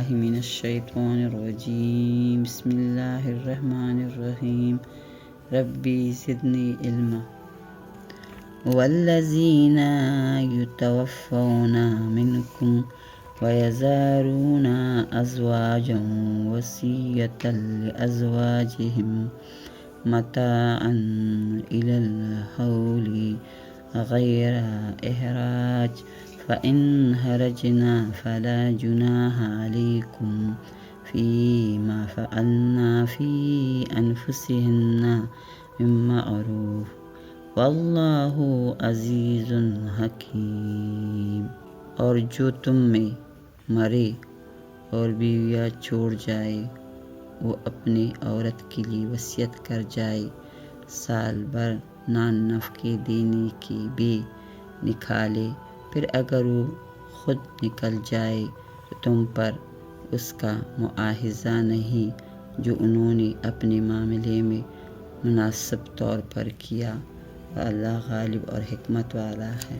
باللہ من الشیطان الرجیم بسم اللہ الرحمن الرحیم ربی زدنی علما والذین یتوفون منکم ویذرون ازواجا وصیۃ لازواجہم متاعا الی الحول غیر اخراج فإن خرجنا فلا جناح عليكم فيما فعلنا في أنفسهن من معروف واللہ عزیز حکیم۔ اور جو تم میں مرے اور بیویاں چھوڑ جائے وہ اپنی عورت کے لیے وصیت کر جائے سال بھر نان نفقے دینے کی بھی نکالے، پھر اگر وہ خود نکل جائے تو تم پر اس کا مواخذہ نہیں جو انہوں نے اپنے معاملے میں مناسب طور پر کیا، اللہ غالب اور حکمت والا ہے۔